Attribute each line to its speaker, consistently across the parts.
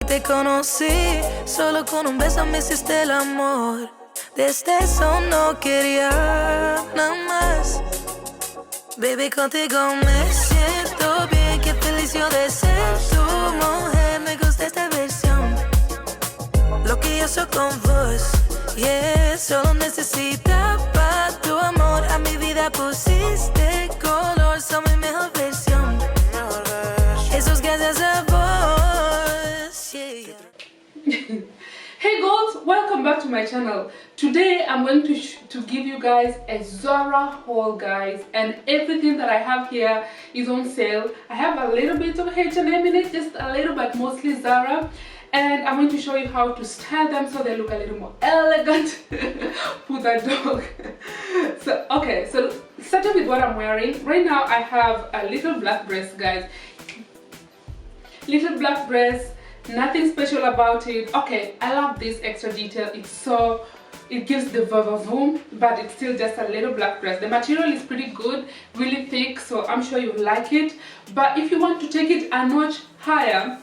Speaker 1: te conocí, solo con un beso me hiciste el amor. Desde eso no quería nada más. Baby, contigo me siento bien, qué feliz yo de ser tu mujer. Me gusta esta versión, lo que yo soy con vos. Yeah, solo necesitaba tu amor. A mi vida pusiste color, soy mi mejor versión. Esos gracias a vos. Yeah.
Speaker 2: Hey girls, welcome back to my channel. Today I'm going to give you guys a Zara haul, guys, and everything that I have here is on sale. I have a little bit of H&M in it, just a little, but mostly Zara, and I'm going to show you how to style them so they look a little more elegant. Put that dog. So okay, so starting with what I'm wearing right now, I have a little black dress, guys. Little black dress. Nothing special about it. Okay, I love this extra detail. It gives the vavavoom, but it's still just a little black dress. The material is pretty good, really thick, so I'm sure you like it. But if you want to take it a notch higher,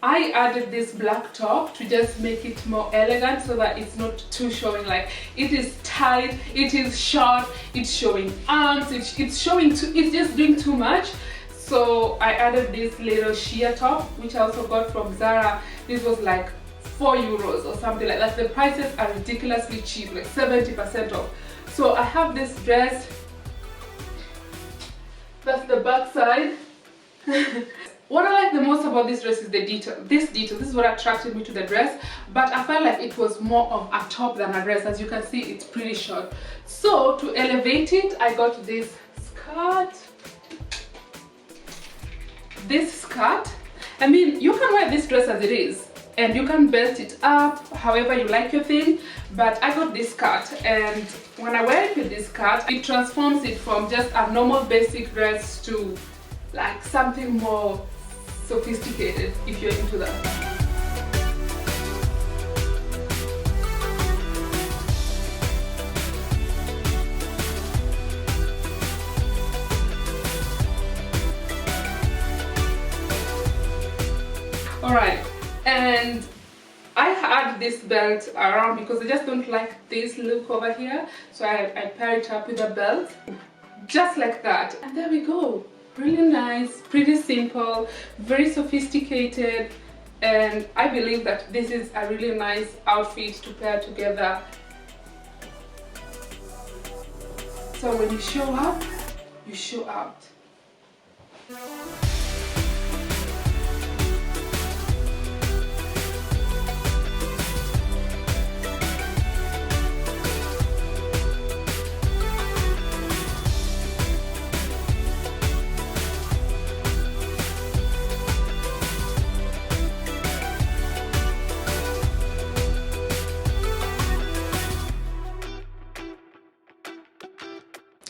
Speaker 2: I added this black top to just make it more elegant so that it's not too showing. Like, it is tight, it is short, it's showing arms, it's just doing too much. So I added this little sheer top, which I also got from Zara. This was like €4 or something like that. The prices are ridiculously cheap, like 70% off. So I have this dress. That's the back side. What I like the most about this dress is the detail. This is what attracted me to the dress, but I felt like it was more of a top than a dress. As you can see, it's pretty short. So to elevate it, I got this skirt. I mean, you can wear this dress as it is and you can belt it up however you like your thing, but I got this skirt, and when I wear it with this skirt, it transforms it from just a normal basic dress to like something more sophisticated, if you're into that. Alright, and I had this belt around because I just don't like this look over here, so I pair it up with a belt just like that, and there we go. Really nice, pretty simple, very sophisticated, and I believe that this is a really nice outfit to pair together. So when you show up, you show out.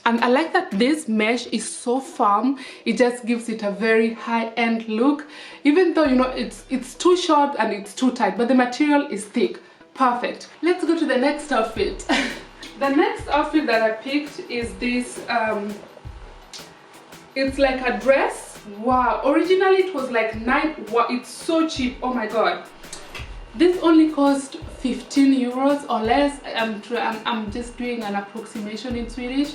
Speaker 2: And I like that this mesh is so firm, it just gives it a very high-end look, even though, you know, it's too short and it's too tight, but the material is thick. Perfect. Let's go to the next outfit. The next outfit that I picked is this, it's like a dress. Wow, originally it was like wow, it's so cheap, oh my god. This only cost €15 or less. I'm just doing an approximation in Swedish.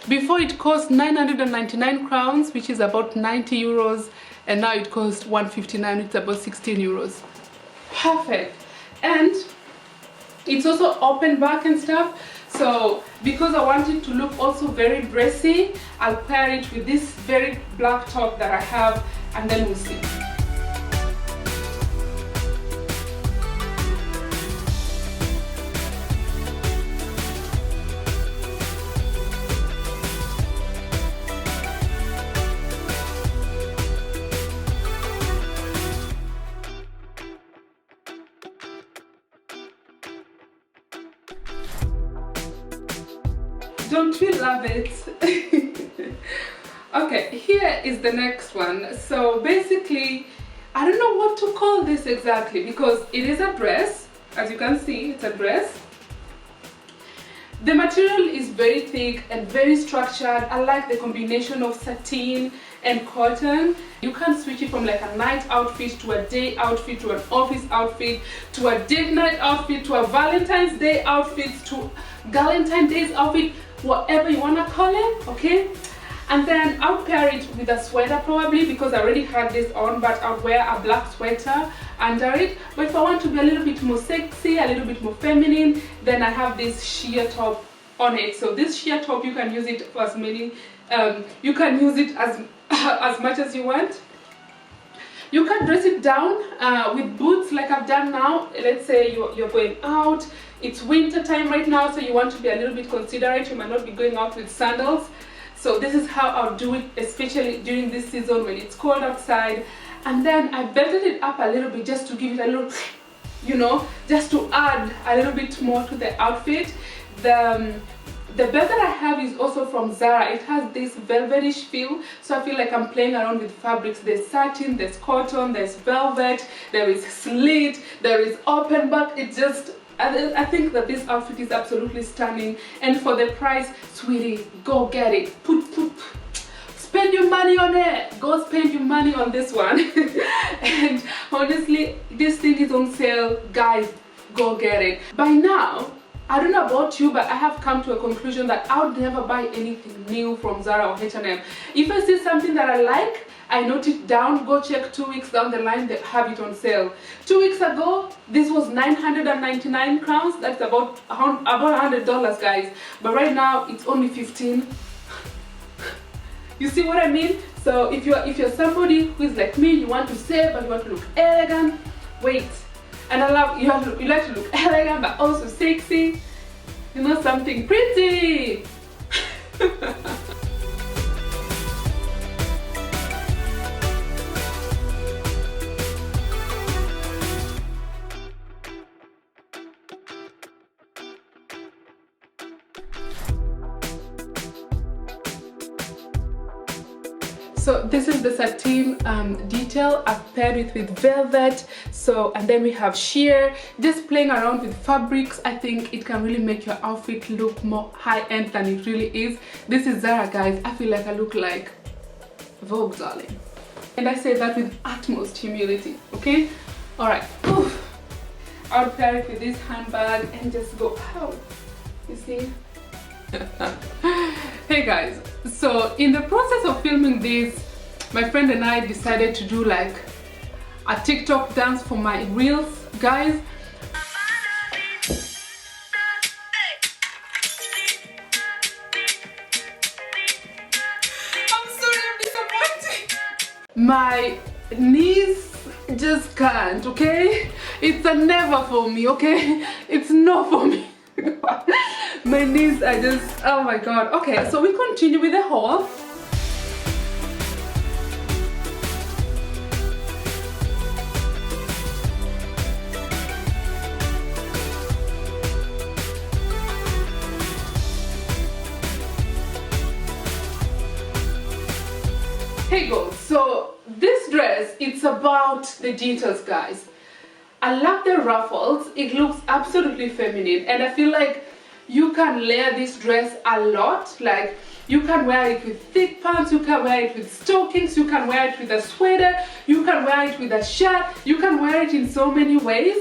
Speaker 2: Before it cost 999 crowns, which is about €90, and now it costs 159, it's about €16. Perfect. And it's also open back and stuff, so because I want it to look also very dressy, I'll pair it with this very black top that I have, and then we'll see. Don't we love it? Okay, here is the next one. So basically, I don't know what to call this exactly because it is a dress. As you can see, it's a dress. The material is very thick and very structured. I like the combination of satin and cotton. You can switch it from like a night outfit to a day outfit to an office outfit to a date night outfit to a Valentine's Day outfit to Galentine's Day outfit, whatever you want to call it, okay? And then I'll pair it with a sweater probably, because I already had this on, but I'll wear a black sweater under it. But if I want to be a little bit more sexy, a little bit more feminine, then I have this sheer top on it. So this sheer top, you can use it for as many, you can use it as much as you want. You can dress it down with boots like I've done now. Let's say you're going out, it's winter time right now, so you want to be a little bit considerate. You might not be going out with sandals. So this is how I'll do it, especially during this season when it's cold outside. And then I belted it up a little bit just to give it a little, you know, just to add a little bit more to the outfit. The belt that I have is also from Zara. It has this velvetish feel, so I feel like I'm playing around with fabrics. There's satin, there's cotton, there's velvet, there is slit, there is open back. It just, I think that this outfit is absolutely stunning, and for the price, sweetie, go get it. Spend your money on it. Go spend your money on this one. And honestly, this thing is on sale, guys. Go get it. By now, I don't know about you, but I have come to a conclusion that I would never buy anything new from Zara or H&M. If I see something that I like, I note it down, go check 2 weeks down the line, they have it on sale. 2 weeks ago, this was 999 crowns, that's about $100, guys. But right now, it's only 15. You see what I mean? So if you're somebody who is like me, you want to save but you want to look elegant, wait. And I love, you like to look elegant but also sexy. You know, something pretty. So this is the satin detail I've paired it with velvet. So, and then we have sheer. Just playing around with fabrics, I think it can really make your outfit look more high-end than it really is. This is Zara, guys. I feel like I look like Vogue, darling. And I say that with utmost humility, okay? All right. Oof. I'll pair it with this handbag and just go out. You see? Hey guys, so in the process of filming this, my friend and I decided to do like a TikTok dance for my reels, guys. I'm sorry, I'm disappointed. My knees just can't, okay? It's a never for me, okay? It's no for me. My knees are just, oh my god. Okay, so we continue with the haul. Hey girls, so this dress, it's about the details, guys. I love the ruffles. It looks absolutely feminine, and I feel like you can layer this dress a lot. Like, you can wear it with thick pants, you can wear it with stockings, you can wear it with a sweater, you can wear it with a shirt, you can wear it in so many ways,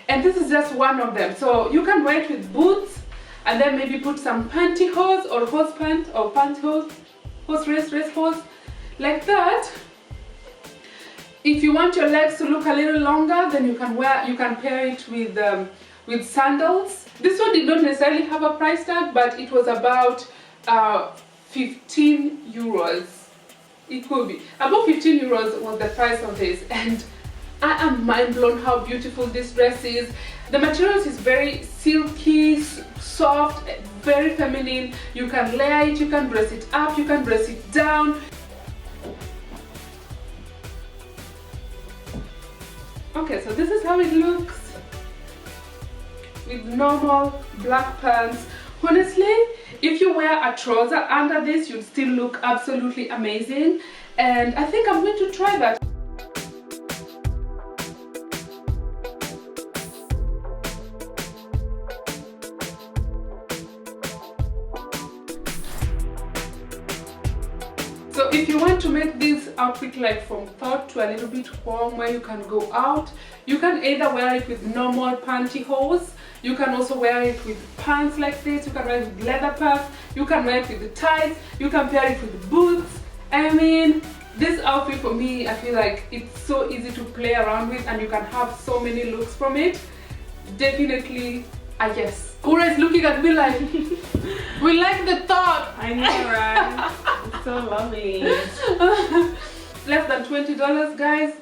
Speaker 2: and this is just one of them. So you can wear it with boots, and then maybe put some pantyhose or hose pant or pantyhose, dress hose, like that. If you want your legs to look a little longer, then you can pair it with sandals. This one did not necessarily have a price tag, but it was about 15 euros. It could be about 15 euros was the price of this, and I am mind blown how beautiful this dress is. The material is very silky, soft, very feminine. You can layer it, you can dress it up, you can dress it down. Okay, so this is how it looks with normal black pants. Honestly, if you wear a trouser under this, you'd still look absolutely amazing, and I think I'm going to try that. So So if you want to make this outfit like from hot to a little bit warm where you can go out, you can either wear it with normal pantyhose, you can also wear it with pants like this, you can wear it with leather pants, you can wear it with the tights, you can pair it with boots. I mean, this outfit for me, I feel like it's so easy to play around with and you can have so many looks from it. Definitely a yes. Ura is looking at me like, we like the thought.
Speaker 3: I know, right? It's so lovely.
Speaker 2: Less than $20, guys.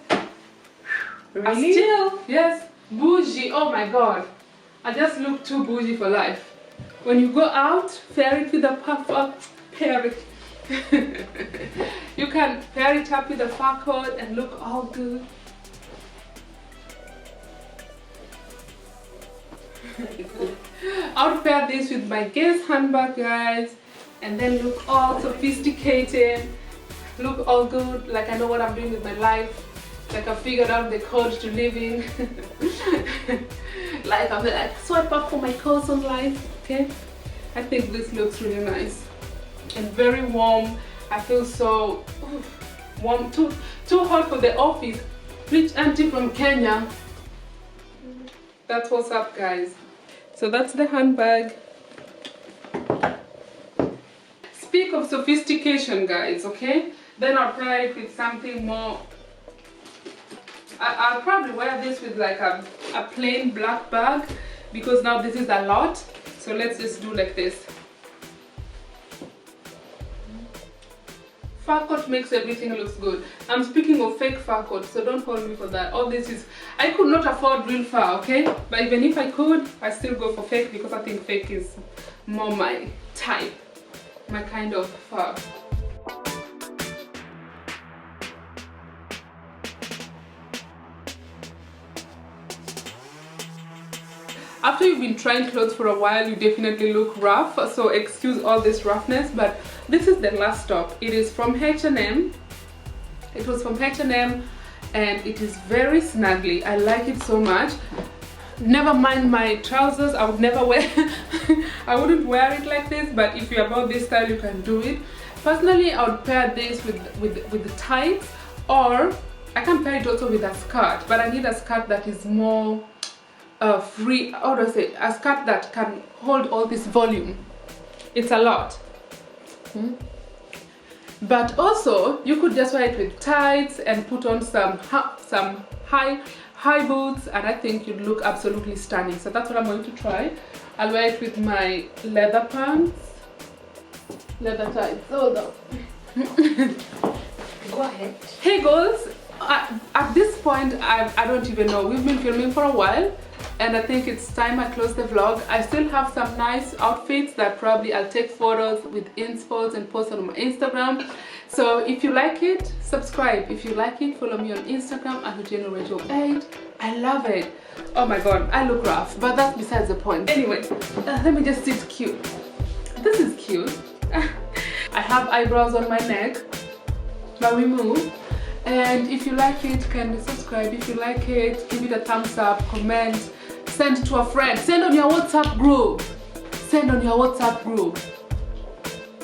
Speaker 3: Really?
Speaker 2: Still, yes, bougie. Oh my god, I just look too bougie for life. When you go out, pair it with a puff up, pair it. You can pair it up with a fur coat and look all good. I would pair this with my Guess handbag, guys, and then look all sophisticated, look all good, like I know what I'm doing with my life, like I figured out the code to living. Like I'm like swipe up for my course on life. Okay, I think this looks really nice and very warm. I feel so warm, too hot for the office. Rich auntie from Kenya. That's what's up, guys. So that's the handbag. Speak of sophistication, guys, okay? Then I'll try it with something more. I'll probably wear this with like a plain black bag because now this is a lot. So let's just do like this. Fur coat makes everything looks good. I'm speaking of fake fur coat, so don't hold me for that. All this is, I could not afford real fur, okay? But even if I could, I still go for fake because I think fake is more my type, my kind of fur. After you've been trying clothes for a while, you definitely look rough, so excuse all this roughness, but this is the last stop. It is from H&M. It was from H&M and it is very snuggly. I like it so much. Never mind my trousers, I would never wear I wouldn't wear it like this, but if you're about this style, you can do it. Personally, I would pair this with the tights, or I can pair it also with a skirt, but I need a skirt that is more free, how do I say, a skirt that can hold all this volume. It's a lot. But also you could just wear it with tights and put on some high boots, and I think you'd look absolutely stunning. So that's what I'm going to try. I'll wear it with my leather pants, leather tights. Hold on.
Speaker 3: Go ahead.
Speaker 2: Hey girls, at this point I don't even know. We've been filming for a while and I think it's time I close the vlog. I still have some nice outfits that probably I'll take photos with inspos and post on my Instagram. So if you like it, subscribe. If you like it, follow me on Instagram at Otieno8. I love it. Oh my god, I look rough, but that's besides the point. Anyway, let me just sit cute. This is cute. I have eyebrows on my neck, but we move. And if you like it, kindly subscribe. If you like it, give it a thumbs up, comment, send it to a friend, send on your WhatsApp group. Send on your WhatsApp group.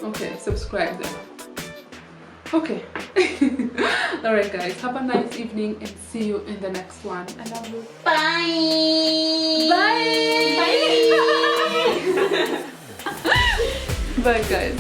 Speaker 2: Okay, subscribe then. Okay. Alright guys, have a nice evening and see you in the next one. I love you.
Speaker 3: Bye.
Speaker 2: Bye. Bye. Bye guys.